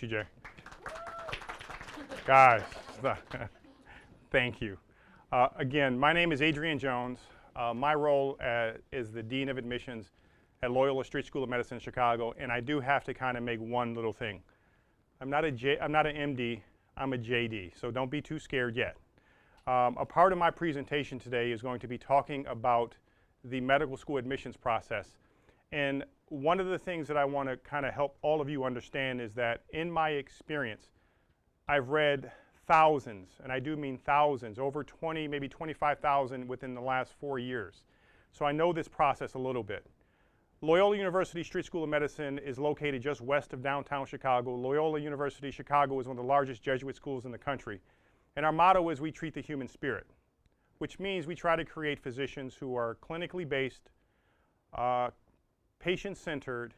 TJ. Guys, thank you. Again, my name is Adrian Jones. My role is the Dean of Admissions at Loyola Street School of Medicine in Chicago, and I do have to kind of make one little thing. I'm not an MD, I'm a JD, so don't be too scared yet. A part of my presentation today is going to be talking about the medical school admissions process. And one of the things that I want to kind of help all of you understand is that in my experience, I've read thousands, and I do mean thousands, over 20, maybe 25,000 within the last 4 years. So I know this process a little bit. Loyola University Street School of Medicine is located just west of downtown Chicago. Loyola University Chicago is one of the largest Jesuit schools in the country. And our motto is we treat the human spirit, which means we try to create physicians who are clinically based, patient-centered,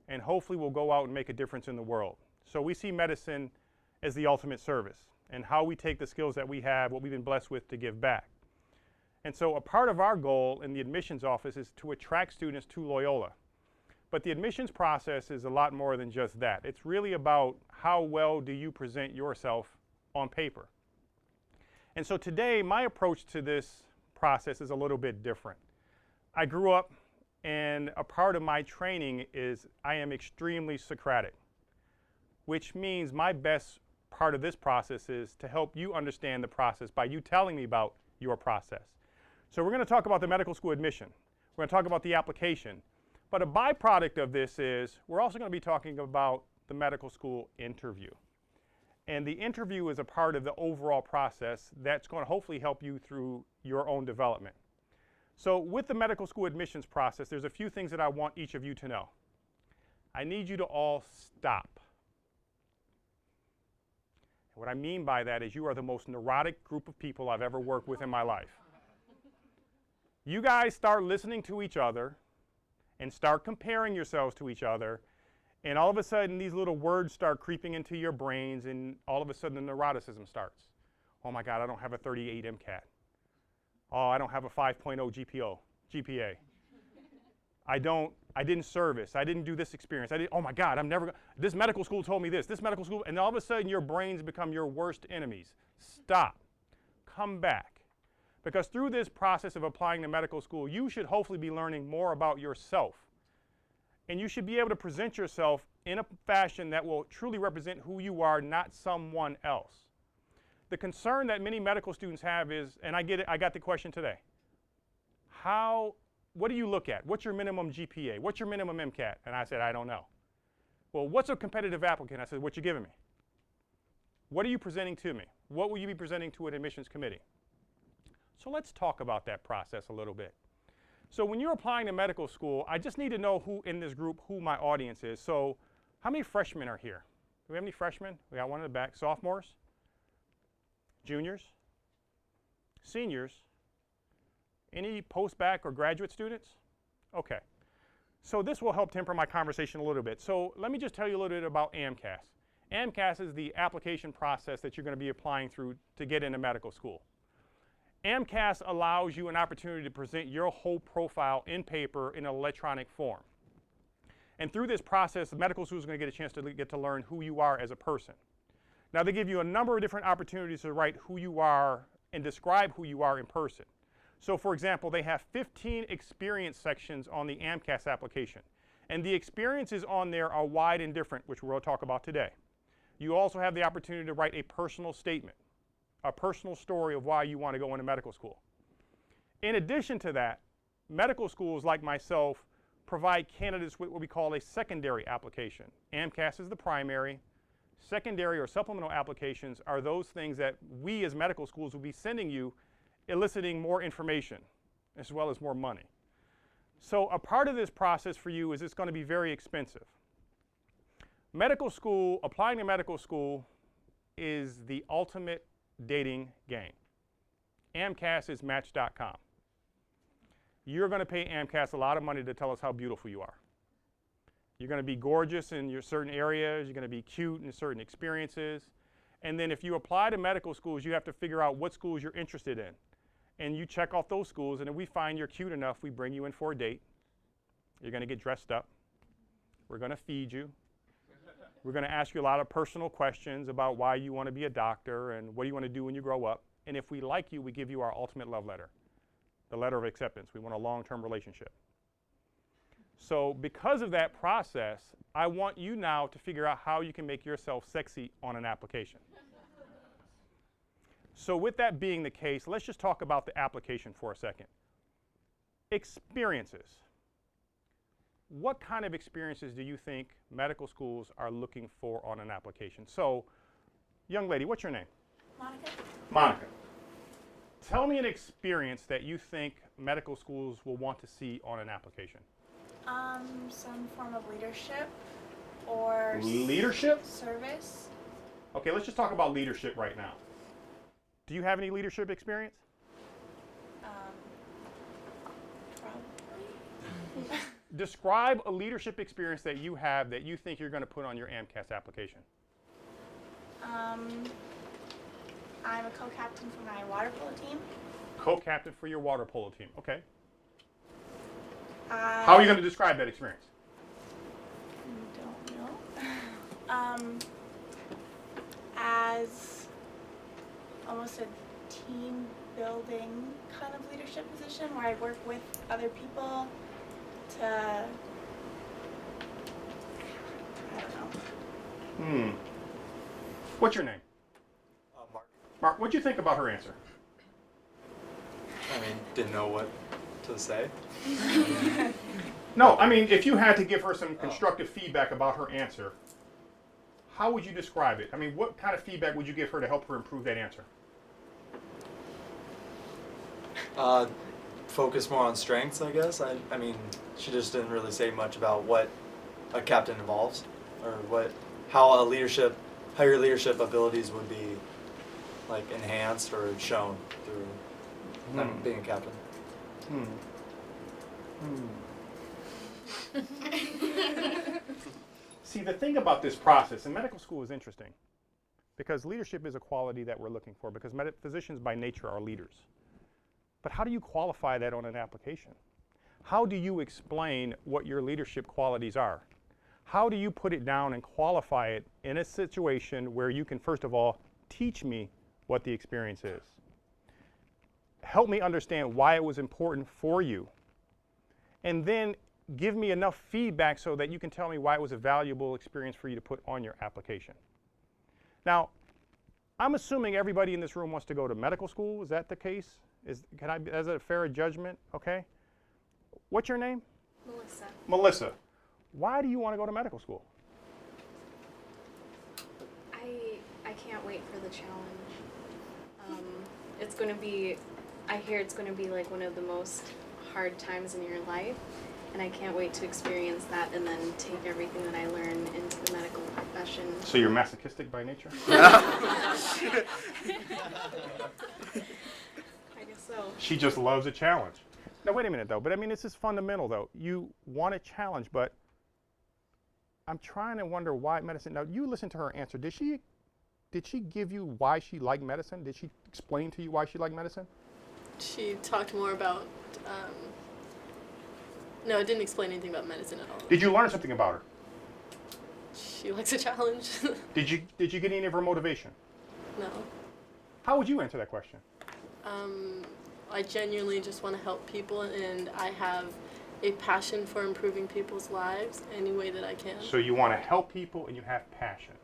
and hopefully will go out and make a difference in the world. So we see medicine as the ultimate service and how we take the skills that we have, what we've been blessed with, to give back. And so a part of our goal in the admissions office is to attract students to Loyola. But the admissions process is a lot more than just that. It's really about how well do you present yourself on paper. And so today, my approach to this process is a little bit different. I grew up, and a part of my training is I am extremely Socratic, which means my best part of this process is to help you understand the process by you telling me about your process. So we're going to talk about the medical school admission. We're going to talk about the application. But a byproduct of this is we're also going to be talking about the medical school interview. And the interview is a part of the overall process that's going to hopefully help you through your own development. So with the medical school admissions process, there's a few things that I want each of you to know. I need you to all stop. What I mean by that is you are the most neurotic group of people I've ever worked with in my life. You guys start listening to each other and start comparing yourselves to each other, and all of a sudden these little words start creeping into your brains, and all of a sudden the neuroticism starts. Oh my God, I don't have a 38 MCAT. Oh, I don't have a 5.0 GPA. I didn't service. I didn't do this experience. Oh my God, this medical school told me this medical school, and all of a sudden your brains become your worst enemies. Stop. Come back. Because through this process of applying to medical school, you should hopefully be learning more about yourself. And you should be able to present yourself in a fashion that will truly represent who you are, not someone else. The concern that many medical students have is, and I get it, I got the question today. What do you look at? What's your minimum GPA? What's your minimum MCAT? And I said, I don't know. Well, what's a competitive applicant? I said, what you giving me? What are you presenting to me? What will you be presenting to an admissions committee? So let's talk about that process a little bit. So when you're applying to medical school, I just need to know who in this group, who my audience is. So how many freshmen are here? Do we have any freshmen? We got one in the back. Sophomores? Juniors? Seniors? Any post-bac or graduate students? Okay. So this will help temper my conversation a little bit. So let me just tell you a little bit about AMCAS. AMCAS is the application process that you're going to be applying through to get into medical school. AMCAS allows you an opportunity to present your whole profile in paper in an electronic form. And through this process, the medical school is going to get a chance to get to learn who you are as a person. Now, they give you a number of different opportunities to write who you are and describe who you are in person. So, for example, they have 15 experience sections on the AMCAS application. And the experiences on there are wide and different, which we're going to talk about today. You also have the opportunity to write a personal statement, a personal story of why you want to go into medical school. In addition to that, medical schools like myself provide candidates with what we call a secondary application. AMCAS is the primary. Secondary or supplemental applications are those things that we as medical schools will be sending you, eliciting more information as well as more money. So a part of this process for you is it's going to be very expensive. Medical school, applying to medical school is the ultimate dating game. AMCAS is Match.com. You're going to pay AMCAS a lot of money to tell us how beautiful you are. You're going to be gorgeous in your certain areas. You're going to be cute in certain experiences. And then if you apply to medical schools, you have to figure out what schools you're interested in. And you check off those schools, and if we find you're cute enough, we bring you in for a date. You're going to get dressed up. We're going to feed you. We're going to ask you a lot of personal questions about why you want to be a doctor and what do you want to do when you grow up. And if we like you, we give you our ultimate love letter, the letter of acceptance. We want a long-term relationship. So because of that process, I want you now to figure out how you can make yourself sexy on an application. So with that being the case, let's just talk about the application for a second. Experiences. What kind of experiences do you think medical schools are looking for on an application? So, young lady, what's your name? Monica. Monica. Tell me an experience that you think medical schools will want to see on an application. Some form of leadership or leadership? Service. Okay, let's just talk about leadership right now. Do you have any leadership experience? Probably. Describe a leadership experience that you have that you think you're going to put on your AMCAS application. I'm a co-captain for my water polo team. Co-captain for your water polo team. Okay. How are you going to describe that experience? Don't know. As almost a team building kind of leadership position where I work with other people to, I don't know. What's your name? Mark. Mark, what'd you think about her answer? I mean, didn't know what to say. No, I mean, if you had to give her some constructive feedback about her answer, how would you describe it? I mean, what kind of feedback would you give her to help her improve that answer? Focus more on strengths, I guess. I mean, she just didn't really say much about what a captain involves, or how your leadership abilities would be like enhanced or shown through being a captain. See, the thing about this process in medical school is interesting because leadership is a quality that we're looking for because physicians by nature are leaders. But how do you qualify that on an application? How do you explain what your leadership qualities are? How do you put it down and qualify it in a situation where you can, first of all, teach me what the experience is? Help me understand why it was important for you. And then give me enough feedback so that you can tell me why it was a valuable experience for you to put on your application. Now, I'm assuming everybody in this room wants to go to medical school. Is that the case? Is that a fair judgment? Okay. What's your name? Melissa. Melissa. Why do you want to go to medical school? I can't wait for the challenge. It's going to be, I hear it's going to be like one of the most hard times in your life, and I can't wait to experience that and then take everything that I learn into the medical profession. So you're masochistic by nature? I guess so. She just loves a challenge. Now wait a minute though, but I mean this is fundamental though. You want a challenge, but I'm trying to wonder why medicine. Now you listen to her answer. Did she give you why she liked medicine? Did she explain to you why she liked medicine? She talked more about, no, it didn't explain anything about medicine at all. Did you learn something about her? She likes a challenge. Did you get any of her motivation? No. How would you answer that question? I genuinely just want to help people, and I have a passion for improving people's lives any way that I can. So you want to help people and you have passion.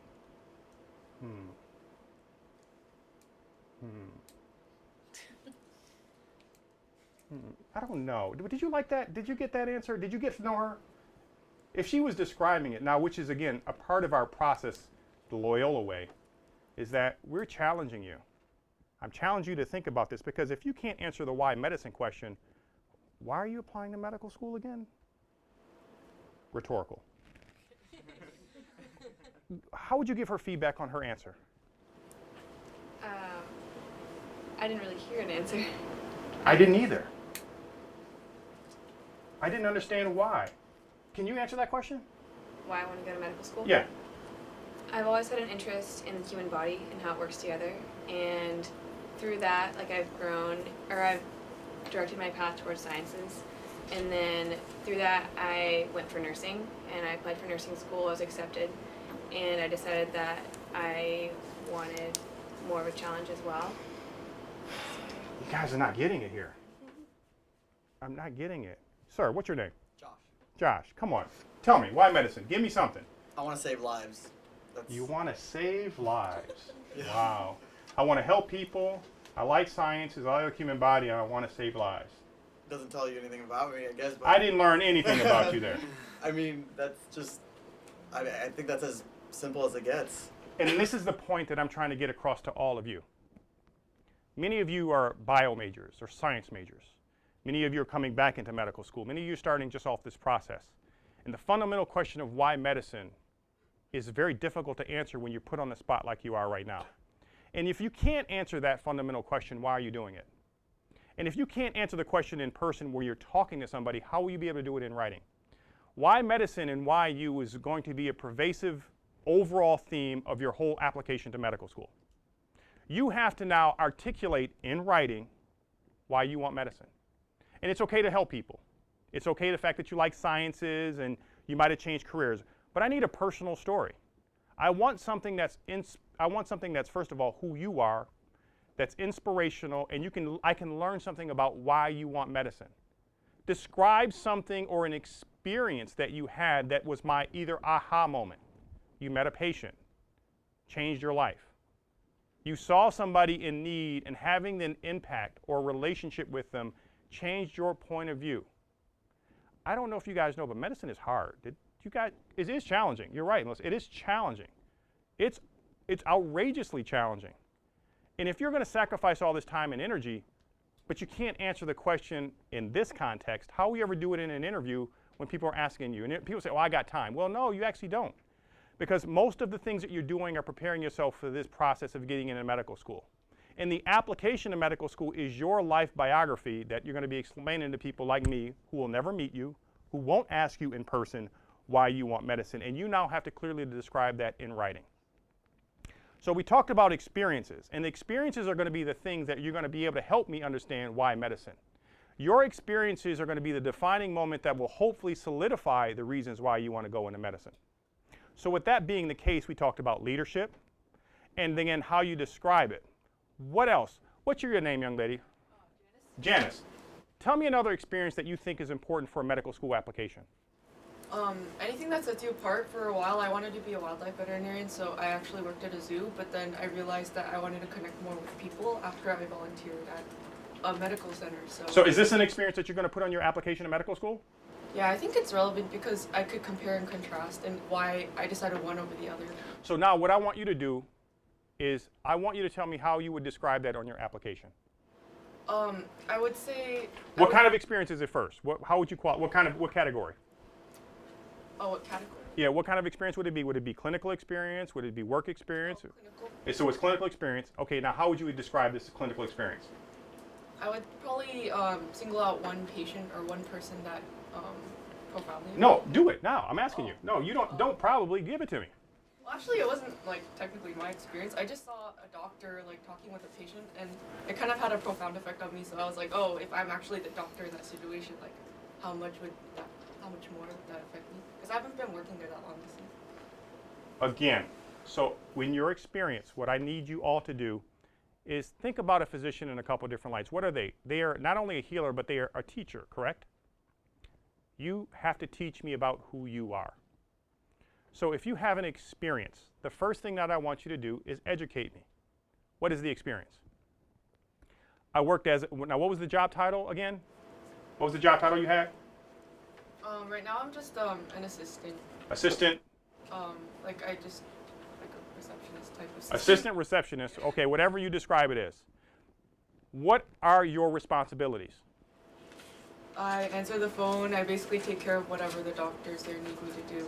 I don't know. Did you like that? Did you get that answer? Did you get to know her? If she was describing it now, which is again a part of our process, the Loyola way, is that we're challenging you. I'm challenging you to think about this because if you can't answer the why medicine question, why are you applying to medical school again? Rhetorical. How would you give her feedback on her answer? I didn't really hear an answer. I didn't either. I didn't understand why. Can you answer that question? Why I want to go to medical school? Yeah. I've always had an interest in the human body and how it works together, and through that, like I've directed my path towards sciences, and then through that I went for nursing, and I applied for nursing school, I was accepted, and I decided that I wanted more of a challenge as well. You guys are not getting it here. I'm not getting it. Sir, what's your name? Josh, Josh, come on. Tell me, why medicine? Give me something. I want to save lives. That's, You want to save lives. Yeah. Wow. I want to help people. I like sciences. I like the human body, and I want to save lives. doesn't tell you anything about me, I guess. But I didn't learn anything about you there. I mean, that's just. I think that's as simple as it gets. And this is the point that I'm trying to get across to all of you. Many of you are bio majors or science majors. Many of you are coming back into medical school. Many of you are starting just off this process. And the fundamental question of why medicine is very difficult to answer when you're put on the spot like you are right now. And if you can't answer that fundamental question, why are you doing it? And if you can't answer the question in person where you're talking to somebody, how will you be able to do it in writing? Why medicine and why you is going to be a pervasive overall theme of your whole application to medical school. You have to now articulate in writing why you want medicine. And it's okay to help people. It's okay the fact that you like sciences and you might have changed careers. But I need a personal story. I want something that's first of all who you are, that's inspirational, and I can learn something about why you want medicine. Describe something or an experience that you had that was my either aha moment. You met a patient, changed your life. You saw somebody in need, and having an impact or relationship with them changed your point of view. I don't know if you guys know, but medicine is hard. It is challenging. You're right, Melissa. It is challenging. It's outrageously challenging. And if you're going to sacrifice all this time and energy, but you can't answer the question in this context, how will you ever do it in an interview when people are asking you? And people say, well, I got time. Well, no, you actually don't. Because most of the things that you're doing are preparing yourself for this process of getting into medical school. And the application to medical school is your life biography that you're going to be explaining to people like me who will never meet you, who won't ask you in person why you want medicine. And you now have to clearly describe that in writing. So we talked about experiences. And the experiences are going to be the things that you're going to be able to help me understand why medicine. Your experiences are going to be the defining moment that will hopefully solidify the reasons why you want to go into medicine. So with that being the case, we talked about leadership and then how you describe it. What else? What's your name, young lady? Janice. Janice. Tell me another experience that you think is important for a medical school application. Anything that sets you apart. For a while, I wanted to be a wildlife veterinarian, so I actually worked at a zoo, but then I realized that I wanted to connect more with people after I volunteered at a medical center. So is this an experience that you're going to put on your application to medical school? Yeah, I think it's relevant because I could compare and contrast and why I decided one over the other. So now what I want you to do is I want you to tell me how you would describe that on your application. I would say... What kind of experience is it first? How would you what category? Oh, what category? Yeah, what kind of experience would it be? Would it be clinical experience? Would it be work experience? Clinical. So it's clinical experience. Okay, now how would you describe this clinical experience? I would probably single out one patient or one person that profoundly... No, do it now. I'm asking you. No, you don't probably. Give it to me. Well, actually, it wasn't like technically my experience. I just saw a doctor like talking with a patient, and it kind of had a profound effect on me. So I was like, oh, if I'm actually the doctor in that situation, like, how much more would that affect me? Because I haven't been working there that long. Again, so in your experience, what I need you all to do is think about a physician in a couple of different lights. What are they? They are not only a healer, but they are a teacher, correct? You have to teach me about who you are. So if you have an experience, the first thing that I want you to do is educate me. What is the experience? I worked as, now what was the job title again? What was the job title you had? Right now I'm just an assistant. Assistant? Like a receptionist type of Assistant receptionist, okay, whatever you describe it as. What are your responsibilities? I answer the phone. I basically take care of whatever the doctors there need me to do.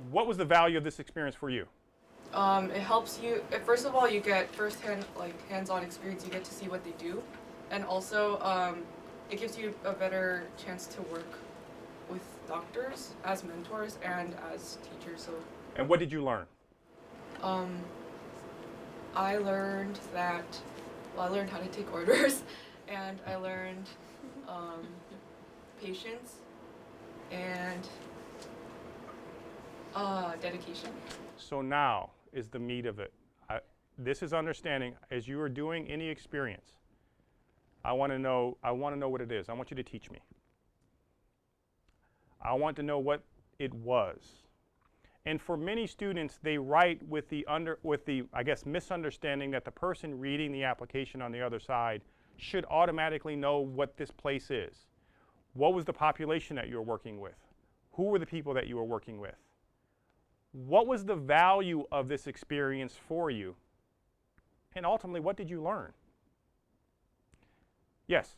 What was the value of this experience for you? It helps you. First of all, you get firsthand, like hands-on experience. You get to see what they do, and also it gives you a better chance to work with doctors as mentors and as teachers. So. And what did you learn? I learned that. Well, I learned how to take orders, and I learned patience, and Dedication. So now is the meat of it. This is understanding as you are doing any experience. I want to know what it is. I want you to teach me. I want to know what it was. And for many students, they write with the I guess misunderstanding that the person reading the application on the other side should automatically know what this place is. What was the population that you were working with? Who were the people that you were working with? What was the value of this experience for you? And ultimately, what did you learn? Yes?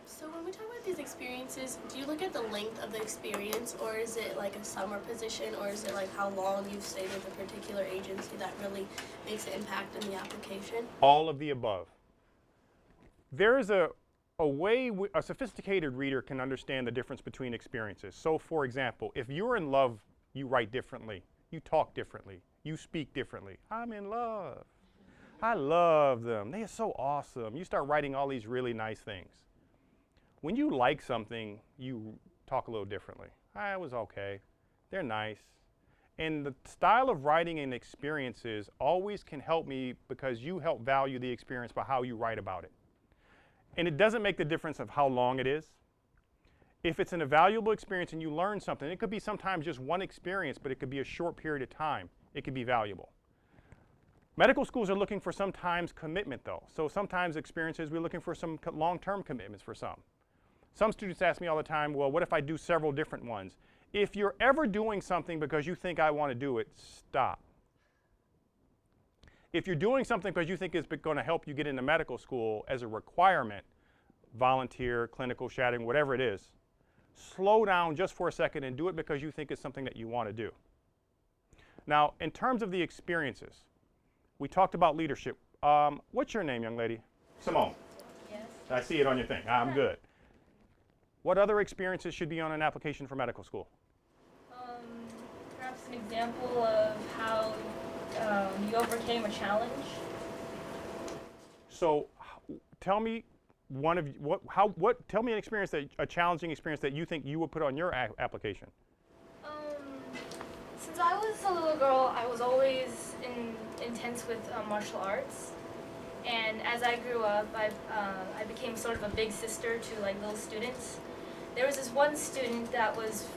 So when we talk about these experiences, do you look at the length of the experience, or is it like a summer position, or is it like how long you've stayed with a particular agency that really makes an impact in the application? All of the above. There is a way a sophisticated reader can understand the difference between experiences. So for example, if you're in love, you write differently, you talk differently, you speak differently. I'm in love. I love them. They are so awesome. You start writing all these really nice things. When you like something, you talk a little differently. It was okay. They're nice. And the style of writing and experiences always can help me because you help value the experience by how you write about it. And it doesn't make the difference of how long it is. If it's an invaluable experience and you learn something, it could be sometimes just one experience, but it could be a short period of time. It could be valuable. Medical schools are looking for sometimes commitment though. So sometimes experiences, we're looking for some long-term commitments for some. Some students ask me all the time, well, what if I do several different ones? If you're ever doing something because you think I want to do it, stop. If you're doing something because you think it's going to help you get into medical school as a requirement, volunteer, clinical shadowing, whatever it is, slow down just for a second and do it because you think it's something that you want to do. Now, in terms of the experiences, we talked about leadership. What's your name, young lady? Simone. Yes. I see it on your thing. I'm good. What other experiences should be on an application for medical school? Perhaps an example of how you overcame a challenge. So, tell me tell me an experience a challenging experience that you think you would put on your application. Since I was a little girl, I was always intense with martial arts. And as I grew up, I became sort of a big sister to like little students. There was this one student that was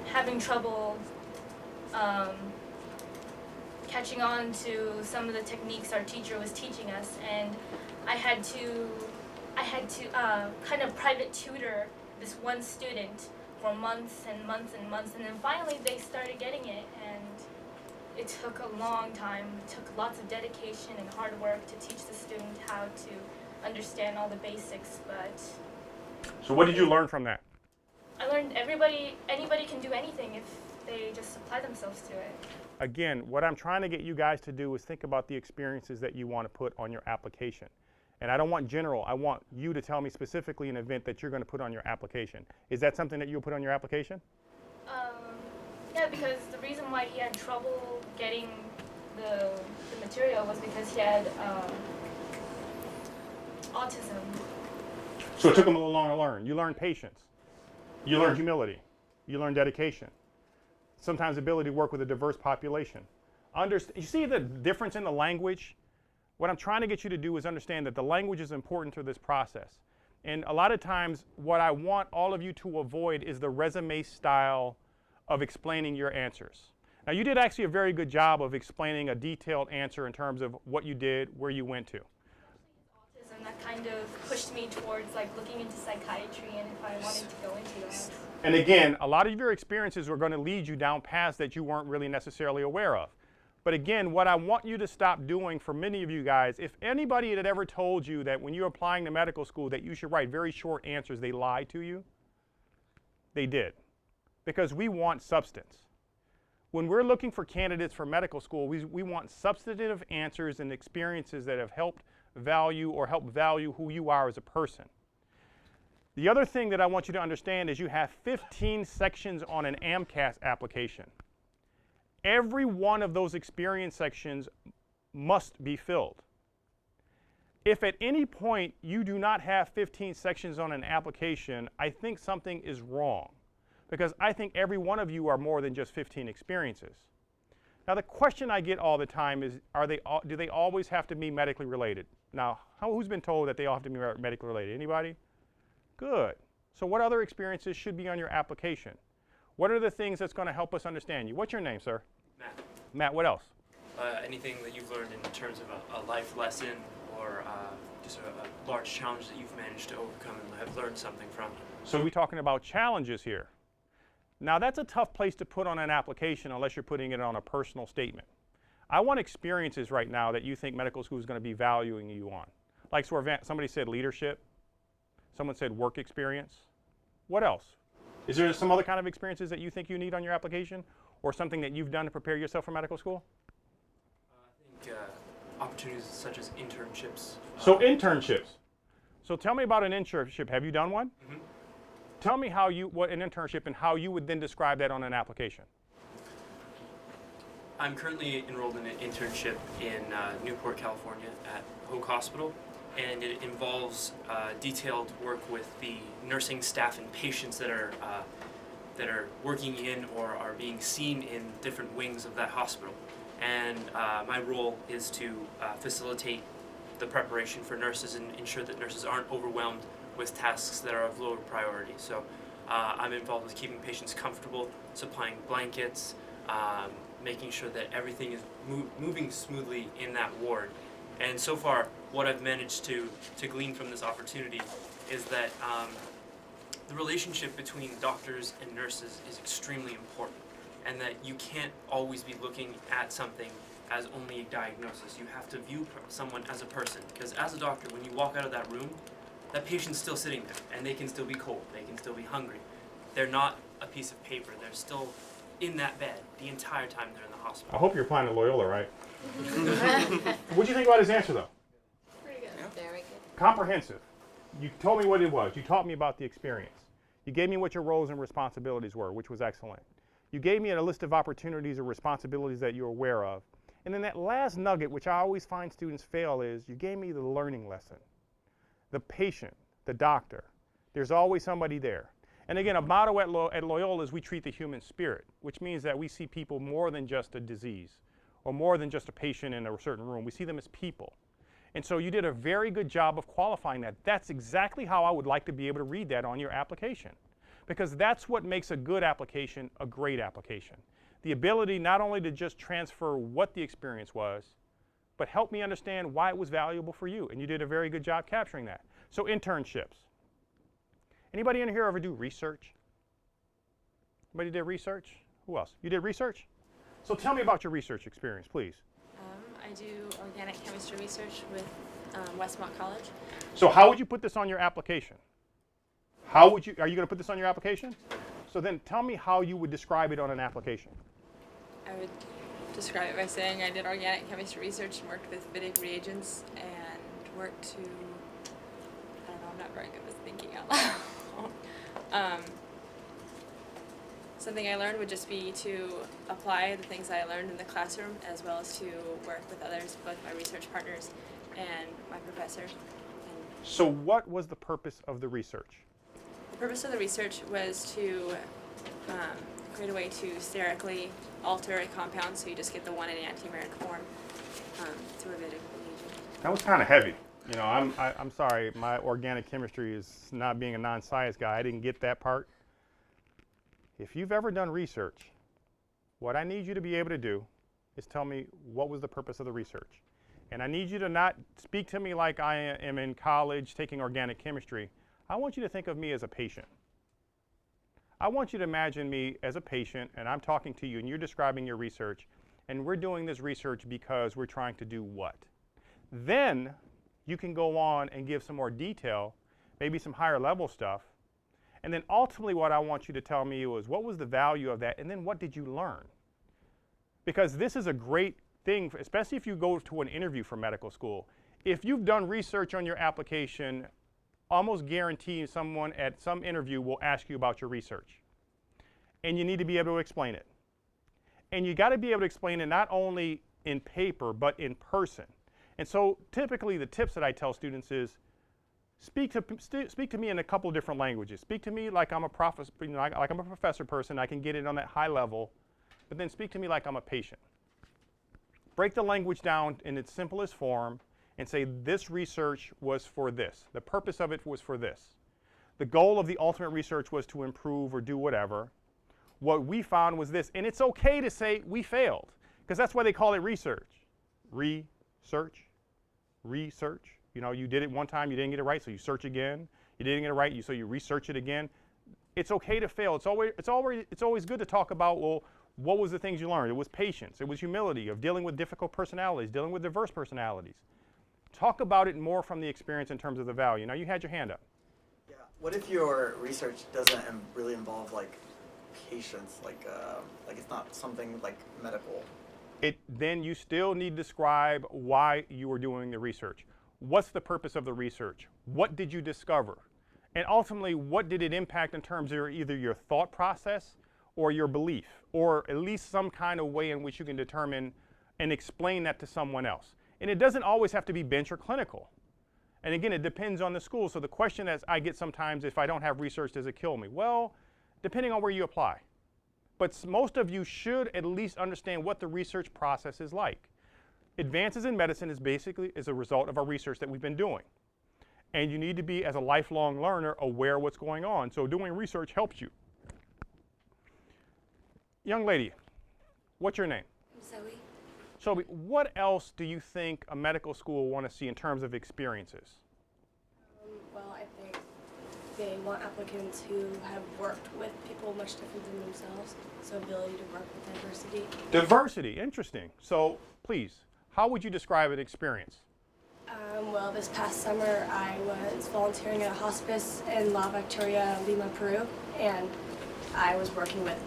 having trouble catching on to some of the techniques our teacher was teaching us, and I had to kind of private tutor this one student for months and months and months, and then finally they started getting it, and it took a long time. It took lots of dedication and hard work to teach the student how to understand all the basics, but... So what did you learn from that? I learned anybody can do anything if they just apply themselves to it. Again, what I'm trying to get you guys to do is think about the experiences that you want to put on your application. And I don't want general, I want you to tell me specifically an event that you're going to put on your application. Is that something that you'll put on your application? Yeah, because the reason why he had trouble getting the material was because he had autism. So it took him a little longer to learn. You learned patience. You learned humility. You learned dedication. Sometimes ability to work with a diverse population. You see the difference in the language? What I'm trying to get you to do is understand that the language is important to this process. And a lot of times, what I want all of you to avoid is the resume style of explaining your answers. Now, you did actually a very good job of explaining a detailed answer in terms of what you did, where you went to. Autism, that kind of pushed me towards like looking into psychiatry and if I wanted to go into that. And again, a lot of your experiences were going to lead you down paths that you weren't really necessarily aware of. But again, what I want you to stop doing for many of you guys, if anybody had ever told you that when you're applying to medical school that you should write very short answers, they lied to you. They did. Because we want substance. When we're looking for candidates for medical school, we want substantive answers and experiences that have helped value or help value who you are as a person. The other thing that I want you to understand is you have 15 sections on an AMCAS application. Every one of those experience sections must be filled. If at any point you do not have 15 sections on an application, I think something is wrong. because I think every one of you are more than just 15 experiences. Now the question I get all the time is, do they always have to be medically related? Now, who's been told that they all have to be medically related? Anybody? Good. So what other experiences should be on your application? What are the things that's going to help us understand you? What's your name, sir? Matt. Matt, what else? Anything that you've learned in terms of a life lesson or just a large challenge that you've managed to overcome and have learned something from. So we're talking about challenges here. Now that's a tough place to put on an application unless you're putting it on a personal statement. I want experiences right now that you think medical school is going to be valuing you on. Like somebody said leadership. Someone said work experience. What else? Is there some other kind of experiences that you think you need on your application or something that you've done to prepare yourself for medical school? I think opportunities such as internships. So internships. So tell me about an internship. Have you done one? Mm-hmm. Tell me what an internship and how you would then describe that on an application. I'm currently enrolled in an internship in Newport, California at Hoag Hospital, and it involves detailed work with the nursing staff and patients that are working in or are being seen in different wings of that hospital. And my role is to facilitate the preparation for nurses and ensure that nurses aren't overwhelmed with tasks that are of lower priority. So I'm involved with keeping patients comfortable, supplying blankets, making sure that everything is moving smoothly in that ward. And so far, what I've managed to glean from this opportunity is that the relationship between doctors and nurses is extremely important, and that you can't always be looking at something as only a diagnosis. You have to view someone as a person, because as a doctor, when you walk out of that room, that patient's still sitting there, and they can still be cold, they can still be hungry. They're not a piece of paper, they're still in that bed the entire time they're in the hospital. I hope you're applying to Loyola, right? What do you think about his answer, though? Pretty good. Yeah. Very good. Comprehensive. You told me what it was. You taught me about the experience. You gave me what your roles and responsibilities were, which was excellent. You gave me a list of opportunities or responsibilities that you're aware of. And then that last nugget, which I always find students fail, is you gave me the learning lesson. The patient, the doctor. There's always somebody there. And again, a motto at Loyola is we treat the human spirit, which means that we see people more than just a disease or more than just a patient in a certain room. We see them as people. And so you did a very good job of qualifying that. That's exactly how I would like to be able to read that on your application, because that's what makes a good application a great application. The ability not only to just transfer what the experience was, but help me understand why it was valuable for you. And you did a very good job capturing that. So internships. Anybody in here ever do research? Anybody did research? Who else? You did research? So tell me about your research experience, please. I do organic chemistry research with Westmont College. So how would you put this on your application? Are you going to put this on your application? So then tell me how you would describe it on an application. I would describe it by saying I did organic chemistry research and worked with big reagents and worked to, I don't know, I'm not very good with thinking out loud. Something I learned would just be to apply the things I learned in the classroom as well as to work with others, both my research partners and my professor. So what was the purpose of the research? The purpose of the research was to create a way to sterically alter a compound so you just get the one in enantiomeric form through a bit of reagent. That was kind of heavy. You know, I'm sorry, my organic chemistry is not being a non-science guy. I didn't get that part. If you've ever done research, what I need you to be able to do is tell me what was the purpose of the research. And I need you to not speak to me like I am in college taking organic chemistry. I want you to think of me as a patient. I want you to imagine me as a patient, and I'm talking to you, and you're describing your research, and we're doing this research because we're trying to do what? Then you can go on and give some more detail, maybe some higher level stuff. And then ultimately what I want you to tell me was what was the value of that, and then what did you learn? Because this is a great thing, especially if you go to an interview for medical school. If you've done research on your application, almost guarantee someone at some interview will ask you about your research. And you need to be able to explain it. And you got to be able to explain it not only in paper, but in person. And so typically the tips that I tell students is, Speak to me in a couple of different languages. Speak to me like I'm a professor, like I'm a professor person. I can get it on that high level, but then speak to me like I'm a patient. Break the language down in its simplest form and say this research was for this. The purpose of it was for this. The goal of the ultimate research was to improve or do whatever. What we found was this, and it's okay to say we failed, because that's why they call it research. Research. You know, you did it one time, you didn't get it right, so you search again. You didn't get it right, so you research it again. It's okay to fail. It's always good to talk about, well, what was the things you learned? It was patience. It was humility of dealing with difficult personalities, dealing with diverse personalities. Talk about it more from the experience in terms of the value. Now, you had your hand up. Yeah. What if your research doesn't really involve like patients, like it's not something like medical? Then you still need to describe why you were doing the research. What's the purpose of the research? What did you discover? And ultimately, what did it impact in terms of either your thought process or your belief, or at least some kind of way in which you can determine and explain that to someone else. And it doesn't always have to be bench or clinical. And again, it depends on the school. So the question that I get sometimes, if I don't have research, does it kill me? Well, depending on where you apply. But most of you should at least understand what the research process is like. Advances in medicine is basically a result of our research that we've been doing. And you need to be, as a lifelong learner, aware of what's going on. So doing research helps you. Young lady, what's your name? Zoe. Shelby, what else do you think a medical school will want to see in terms of experiences? Well, I think they want applicants who have worked with people much different than themselves, so ability to work with diversity. Diversity, interesting. So please, how would you describe an experience? Well, this past summer I was volunteering at a hospice in La Victoria, Lima, Peru, and I was working with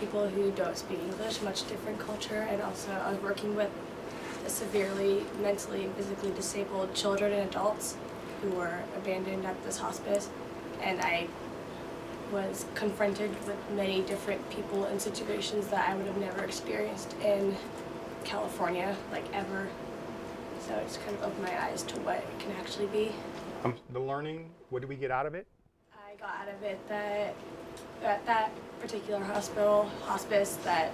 people who don't speak English, much different culture, and also I was working with severely mentally and physically disabled children and adults who were abandoned at this hospice, and I was confronted with many different people and situations that I would have never experienced in California, like ever. So it just kind of opened my eyes to what it can actually be. The learning, what did we get out of it? I got out of it that at that particular hospice, that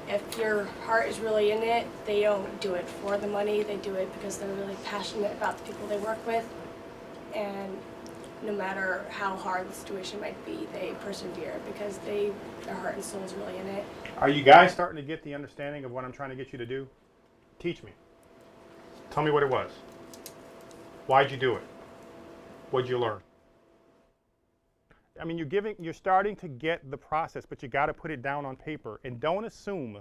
if your heart is really in it, they don't do it for the money, they do it because they're really passionate about the people they work with. And no matter how hard the situation might be, they persevere because their heart and soul is really in it. Are you guys starting to get the understanding of what I'm trying to get you to do? Teach me. Tell me what it was. Why'd you do it? What'd you learn? I mean, you're starting to get the process, but you got to put it down on paper, and don't assume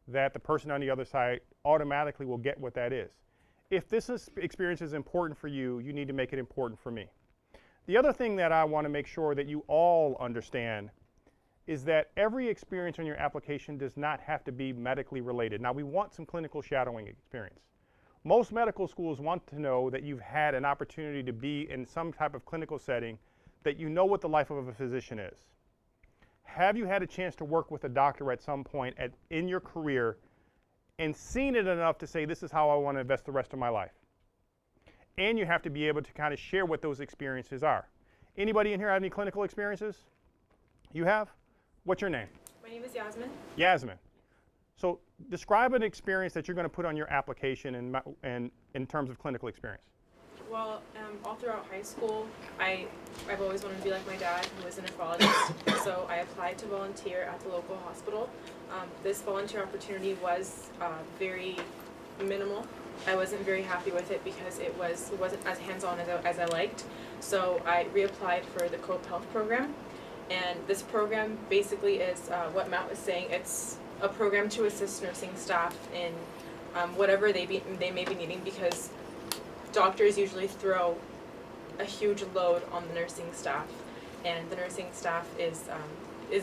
that the person on the other side automatically will get what that is. If this experience is important for you, you need to make it important for me. The other thing that I want to make sure that you all understand is that every experience on your application does not have to be medically related. Now, we want some clinical shadowing experience. Most medical schools want to know that you've had an opportunity to be in some type of clinical setting, that you know what the life of a physician is. Have you had a chance to work with a doctor at some point in your career and seen it enough to say, this is how I want to invest the rest of my life? And you have to be able to kind of share what those experiences are. Anybody in here have any clinical experiences? You have? What's your name? My name is Yasmin. Yasmin. So describe an experience that you're going to put on your application in terms of clinical experience. Well, all throughout high school, I've always wanted to be like my dad, who was a nephrologist. So I applied to volunteer at the local hospital. This volunteer opportunity was very minimal. I wasn't very happy with it because it wasn't as hands-on as I liked. So I reapplied for the COPE Health program, and this program basically is what Matt was saying. It's a program to assist nursing staff in whatever they may be needing, because doctors usually throw a huge load on the nursing staff, and the nursing staff is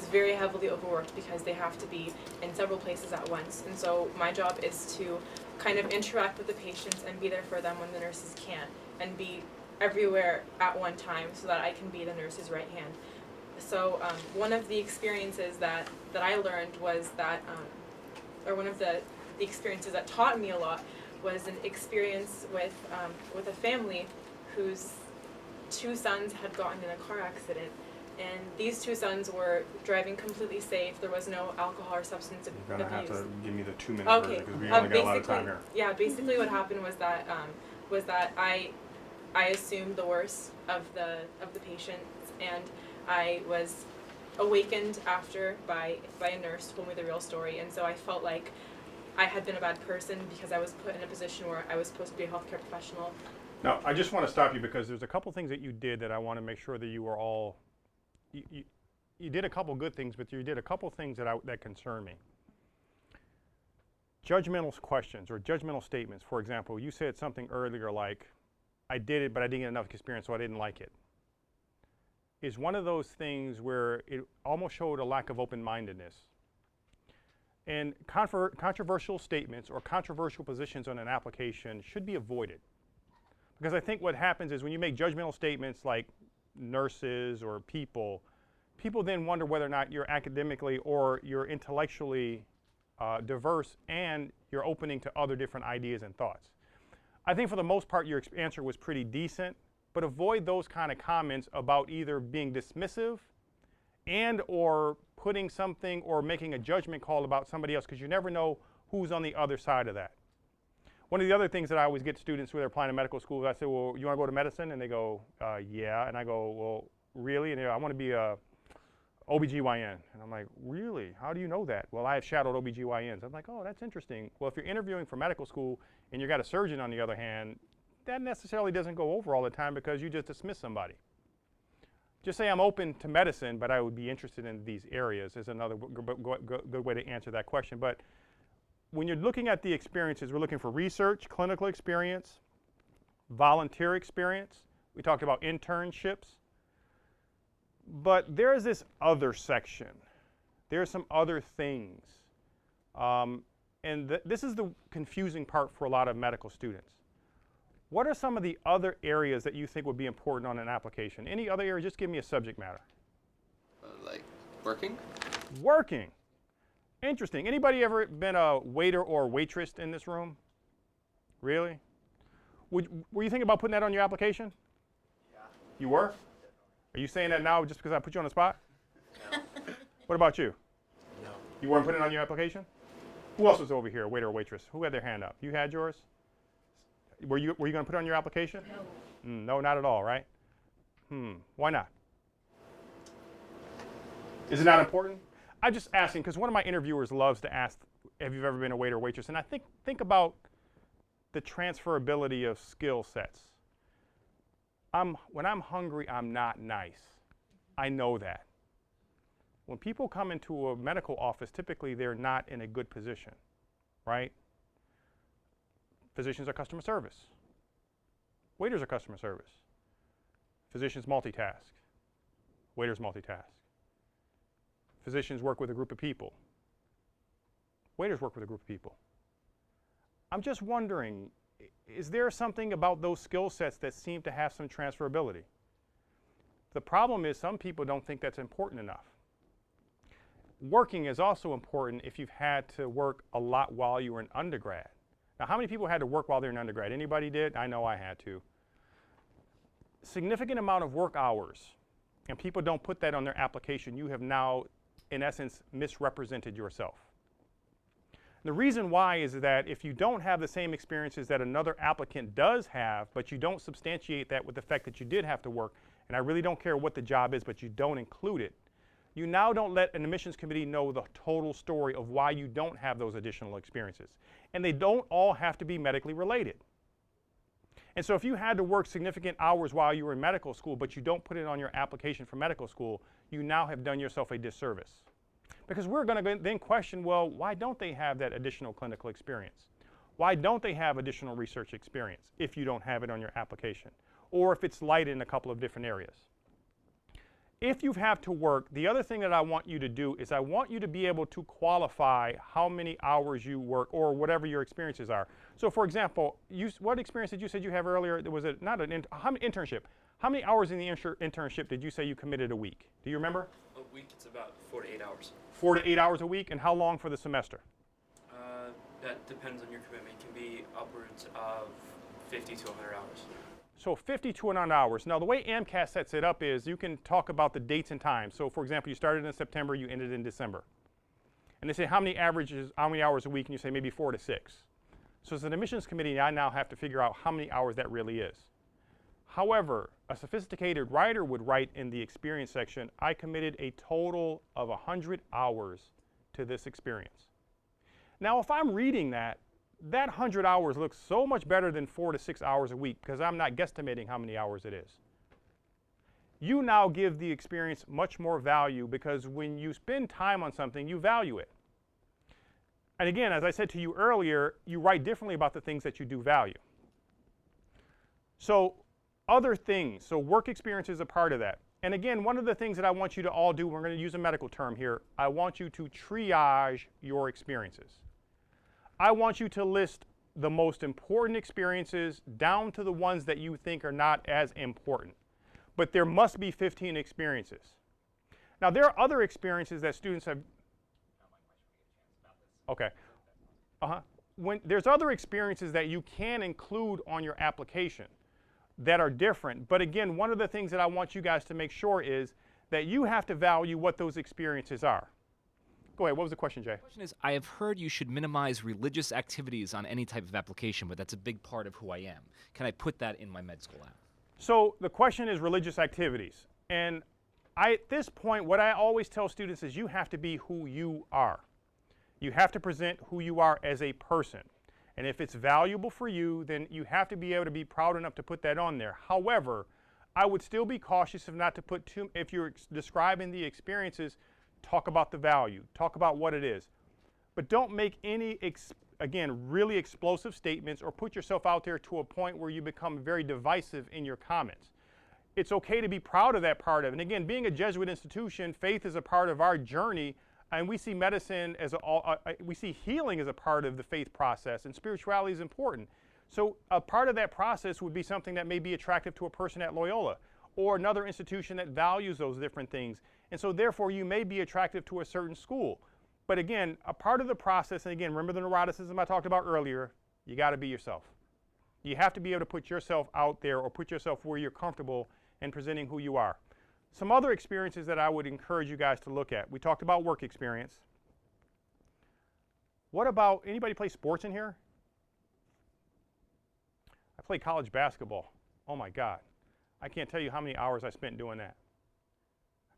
very heavily overworked because they have to be in several places at once. And so my job is to kind of interact with the patients and be there for them when the nurses can't, and be everywhere at one time so that I can be the nurse's right hand. So one of the experiences that I learned was that, or one of the experiences that taught me a lot, was an experience with a family whose two sons had gotten in a car accident, and these two sons were driving completely safe. There was no alcohol or substance abuse. You're gonna have to give me the 2-minute Okay. version because we only got a lot of Basically, time here. yeah. Basically, what happened was that I assumed the worst of the patients, and I was awakened after by a nurse who told me the real story, and so I felt like I had been a bad person because I was put in a position where I was supposed to be a healthcare professional. Now, I just want to stop you because there's a couple things that you did that I want to make sure that you were all. You did a couple good things, but you did a couple things that concern me. Judgmental questions or judgmental statements. For example, you said something earlier like, I did it, but I didn't get enough experience, so I didn't like it. Is one of those things where it almost showed a lack of open-mindedness. And controversial statements or controversial positions on an application should be avoided. Because I think what happens is when you make judgmental statements like nurses or people then wonder whether or not you're academically or you're intellectually diverse and you're opening to other different ideas and thoughts. I think for the most part your answer was pretty decent, but avoid those kind of comments about either being dismissive and or putting something or making a judgment call about somebody else, because you never know who's on the other side of that. One of the other things that I always get students who are applying to medical school, I say, well, you want to go to medicine? And they go, yeah. And I go, well, really? And they go, I want to be a OBGYN. And I'm like, really? How do you know that? Well, I have shadowed OBGYNs. I'm like, oh, that's interesting. Well, if you're interviewing for medical school and you've got a surgeon on the other hand, that necessarily doesn't go over all the time because you just dismiss somebody. Just say I'm open to medicine, but I would be interested in these areas is another good way to answer that question. But when you're looking at the experiences, we're looking for research, clinical experience, volunteer experience. We talked about internships. But there's this other section. There's some other things. This is the confusing part for a lot of medical students. What are some of the other areas that you think would be important on an application? Any other area? Just give me a subject matter. Like working? Working. Interesting. Anybody ever been a waiter or waitress in this room? Really? Were you thinking about putting that on your application? Yeah. You were? Are you saying that now just because I put you on the spot? No. What about you? No. You weren't putting it on your application? Who else was over here, waiter or waitress? Who had their hand up? You had yours? Were you going to put it on your application? No. No, not at all, right? Why not? Is it not important? I'm just asking because one of my interviewers loves to ask, have you ever been a waiter or waitress? And I think about the transferability of skill sets. When I'm hungry, I'm not nice. I know that. When people come into a medical office, typically they're not in a good position, right? Physicians are customer service. Waiters are customer service. Physicians multitask. Waiters multitask. Physicians work with a group of people. Waiters work with a group of people. I'm just wondering, is there something about those skill sets that seem to have some transferability? The problem is some people don't think that's important enough. Working is also important if you've had to work a lot while you were an undergrad. Now, how many people had to work while they're in undergrad? Anybody did? I know I had to. Significant amount of work hours, and people don't put that on their application. You have now, in essence, misrepresented yourself. The reason why is that if you don't have the same experiences that another applicant does have, but you don't substantiate that with the fact that you did have to work, and I really don't care what the job is, but you don't include it, you now don't let an admissions committee know the total story of why you don't have those additional experiences. And they don't all have to be medically related. And so if you had to work significant hours while you were in medical school, but you don't put it on your application for medical school, you now have done yourself a disservice. Because we're going to then question, well, why don't they have that additional clinical experience? Why don't they have additional research experience if you don't have it on your application? Or if it's light in a couple of different areas? If you have to work, the other thing that I want you to do is I want you to be able to qualify how many hours you work or whatever your experiences are. So for example, what experience did you say you have earlier? Was it not an internship? How many hours in the internship did you say you committed a week? Do you remember? A week, it's about 4 to 8 hours. 4 to 8 hours a week, and how long for the semester? That depends on your commitment. It can be upwards of 50 to 100 hours. So 52 and on hours. Now the way AMCAT sets it up is you can talk about the dates and times. So for example, you started in September, you ended in December. And they say how many hours a week, and you say maybe 4 to 6. So as an admissions committee, I now have to figure out how many hours that really is. However, a sophisticated writer would write in the experience section, I committed a total of 100 hours to this experience. Now if I'm reading that 100 hours looks so much better than 4 to 6 hours a week because I'm not guesstimating how many hours it is. You now give the experience much more value because when you spend time on something, you value it. And again, as I said to you earlier, you write differently about the things that you do value. So other things, so work experience is a part of that. And again, one of the things that I want you to all do, we're going to use a medical term here, I want you to triage your experiences. I want you to list the most important experiences down to the ones that you think are not as important. But there must be 15 experiences. Now there are other experiences that students have. Okay. When there's other experiences that you can include on your application that are different. But again, one of the things that I want you guys to make sure is that you have to value what those experiences are. Go ahead, what was the question, Jay? The question is, I have heard you should minimize religious activities on any type of application, but that's a big part of who I am. Can I put that in my med school app? So the question is religious activities. And at this point, what I always tell students is you have to be who you are. You have to present who you are as a person. And if it's valuable for you, then you have to be able to be proud enough to put that on there. However, I would still be cautious of not to put too, if you're describing the experiences, talk about the value, talk about what it is. But don't make any, again, really explosive statements or put yourself out there to a point where you become very divisive in your comments. It's okay to be proud of that part of it. And again, being a Jesuit institution, faith is a part of our journey, and we see medicine as we see healing as a part of the faith process, and spirituality is important. So a part of that process would be something that may be attractive to a person at Loyola or another institution that values those different things. And so therefore you may be attractive to a certain school. But again, a part of the process, and again, remember the neuroticism I talked about earlier, you got to be yourself. You have to be able to put yourself out there or put yourself where you're comfortable in presenting who you are. Some other experiences that I would encourage you guys to look at. We talked about work experience. What about, anybody play sports in here? I played college basketball. Oh my God. I can't tell you how many hours I spent doing that.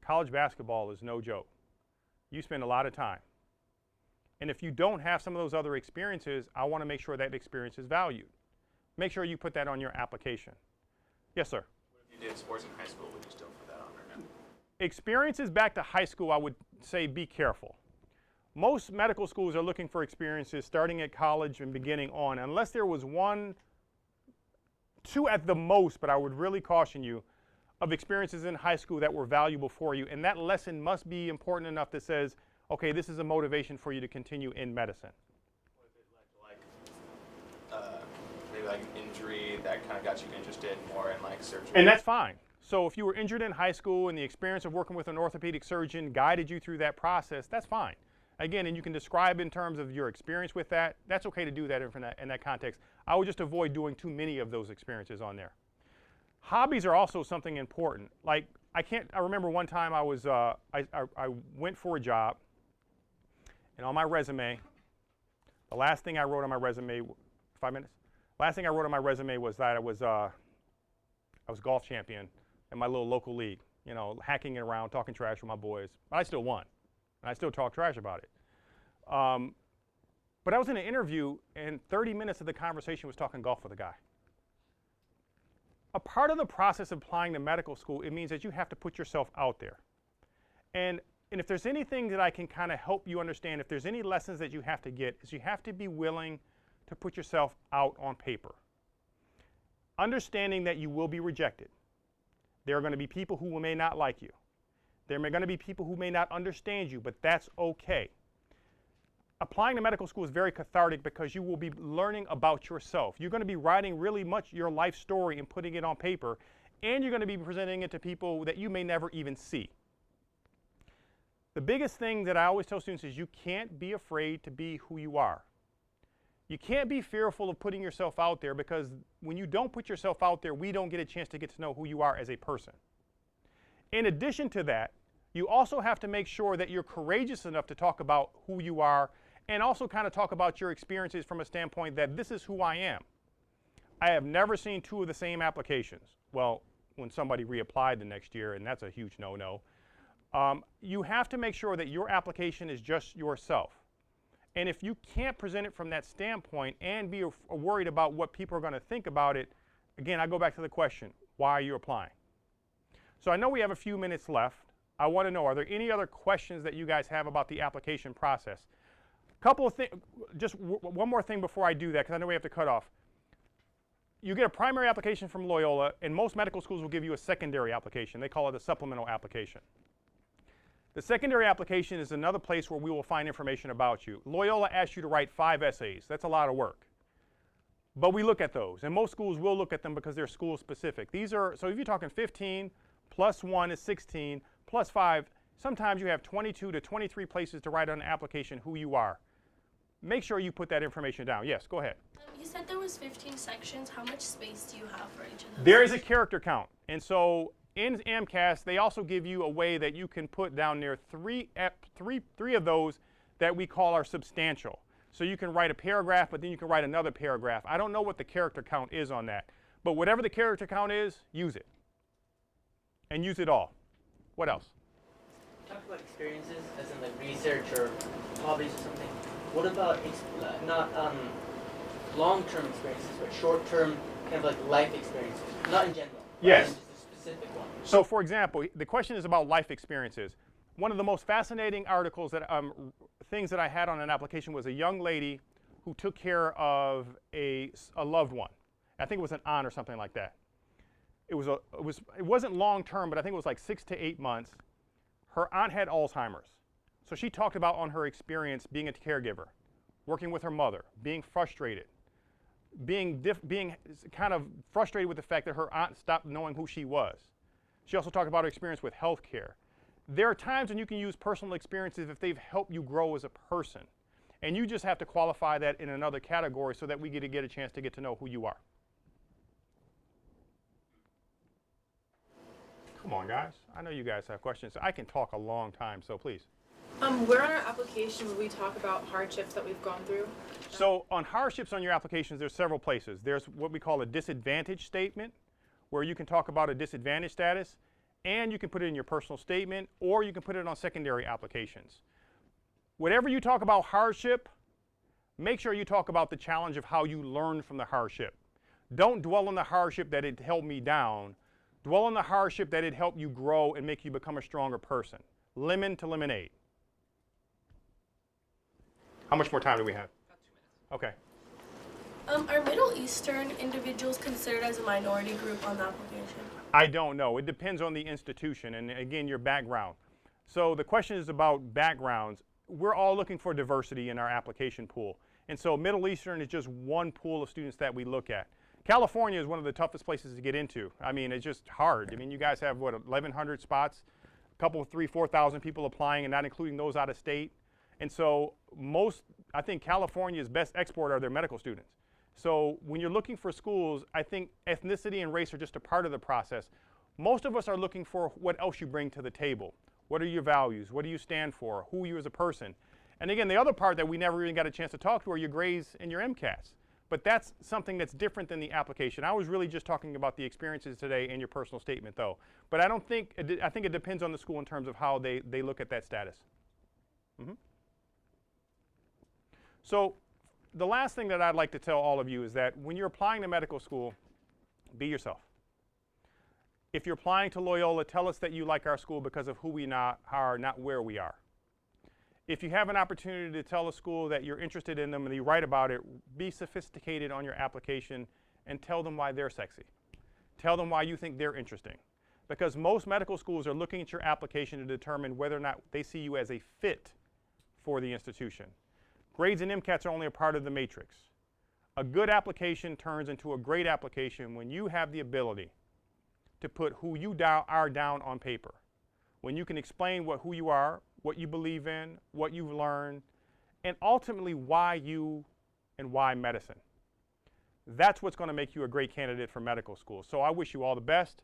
College basketball is no joke. You spend a lot of time. And if you don't have some of those other experiences, I want to make sure that experience is valued. Make sure you put that on your application. Yes, sir? What if you did sports in high school? Would you still put that on or no? Experiences back to high school, I would say be careful. Most medical schools are looking for experiences starting at college and beginning on, unless there was 1, 2 at the most, but I would really caution you, of experiences in high school that were valuable for you. And that lesson must be important enough that says, okay, this is a motivation for you to continue in medicine. What if it led to maybe like an injury that kind of got you interested more in like surgery? And that's fine. So if you were injured in high school and the experience of working with an orthopedic surgeon guided you through that process, that's fine. Again, and you can describe in terms of your experience with that. That's okay to do that in that context. I would just avoid doing too many of those experiences on there. Hobbies are also something important. Like I remember one time I was I went for a job, and on my resume, the last thing I wrote on my resume, 5 minutes. Last thing I wrote on my resume was that I was golf champion in my little local league. You know, hacking it around, talking trash with my boys. But I still won, and I still talk trash about it. But I was in an interview, and 30 minutes of the conversation was talking golf with a guy. A part of the process of applying to medical school, it means that you have to put yourself out there. And if there's anything that I can kind of help you understand, if there's any lessons that you have to get, is you have to be willing to put yourself out on paper. Understanding that you will be rejected. There are going to be people who may not like you. There are going to be people who may not understand you, but that's okay. Applying to medical school is very cathartic because you will be learning about yourself. You're going to be writing really much your life story and putting it on paper, and you're going to be presenting it to people that you may never even see. The biggest thing that I always tell students is you can't be afraid to be who you are. You can't be fearful of putting yourself out there, because when you don't put yourself out there, we don't get a chance to get to know who you are as a person. In addition to that, you also have to make sure that you're courageous enough to talk about who you are, and also kind of talk about your experiences from a standpoint that this is who I am. I have never seen two of the same applications. Well, when somebody reapplied the next year, and that's a huge no-no. You have to make sure that your application is just yourself. And if you can't present it from that standpoint and be worried about what people are going to think about it, again, I go back to the question, why are you applying? So I know we have a few minutes left. I want to know, are there any other questions that you guys have about the application process? Couple of things, just one more thing before I do that, because I know we have to cut off. You get a primary application from Loyola, and most medical schools will give you a secondary application. They call it a supplemental application. The secondary application is another place where we will find information about you. Loyola asks you to write 5 essays. That's a lot of work. But we look at those, and most schools will look at them because they're school specific. These are, so if you're talking 15, plus 1 is 16, plus 5, sometimes you have 22 to 23 places to write on an application who you are. Make sure you put that information down. Yes, go ahead. You said there was 15 sections. How much space do you have for each of those? There is a character count. And so in AMCAS, they also give you a way that you can put down there three of those that we call are substantial. So you can write a paragraph, but then you can write another paragraph. I don't know what the character count is on that. But whatever the character count is, use it. And use it all. What else? Talk about experiences, as in like research or hobbies or something. What about not long-term experiences, but short-term kind of like life experiences? Not in general. Yes. Just a specific one. So for example, the question is about life experiences. One of the most fascinating articles that, things that I had on an application was a young lady who took care of a loved one. I think it was an aunt or something like that. It wasn't long term, but I think it was like 6 to 8 months. Her aunt had Alzheimer's. So she talked about on her experience being a caregiver, working with her mother, being frustrated, being kind of frustrated with the fact that her aunt stopped knowing who she was. She also talked about her experience with health care. There are times when you can use personal experiences if they've helped you grow as a person. And you just have to qualify that in another category so that we get a chance to get to know who you are. Come on, guys. I know you guys have questions. I can talk a long time, so please. Where on our application would we talk about hardships that we've gone through? So on hardships on your applications, there's several places. There's what we call a disadvantage statement, where you can talk about a disadvantage status, and you can put it in your personal statement, or you can put it on secondary applications. Whatever you talk about hardship, make sure you talk about the challenge of how you learned from the hardship. Don't dwell on the hardship that it held me down. Dwell on the hardship that it helped you grow and make you become a stronger person. Lemon to lemonade. How much more time do we have? About 2 minutes. Okay. Are Middle Eastern individuals considered as a minority group on the application? I don't know. It depends on the institution and, again, your background. So the question is about backgrounds. We're all looking for diversity in our application pool. And so Middle Eastern is just one pool of students that we look at. California is one of the toughest places to get into. I mean, it's just hard. I mean, you guys have, what, 1,100 spots? A couple of 3,000, 4,000 people applying, and not including those out of state. And so I think California's best export are their medical students. So when you're looking for schools, I think ethnicity and race are just a part of the process. Most of us are looking for what else you bring to the table. What are your values? What do you stand for? Who are you as a person? And again, the other part that we never even got a chance to talk to are your grades and your MCATs. But that's something that's different than the application. I was really just talking about the experiences today and your personal statement, though. But I think it depends on the school in terms of how they look at that status. Mm-hmm. So the last thing that I'd like to tell all of you is that when you're applying to medical school, be yourself. If you're applying to Loyola, tell us that you like our school because of who we are, not where we are. If you have an opportunity to tell a school that you're interested in them and you write about it, be sophisticated on your application and tell them why they're sexy. Tell them why you think they're interesting. Because most medical schools are looking at your application to determine whether or not they see you as a fit for the institution. Grades and MCATs are only a part of the matrix. A good application turns into a great application when you have the ability to put who you are down on paper. When you can explain who you are, what you believe in, what you've learned, and ultimately why you and why medicine. That's what's going to make you a great candidate for medical school. So I wish you all the best.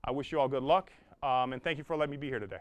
I wish you all good luck, and thank you for letting me be here today.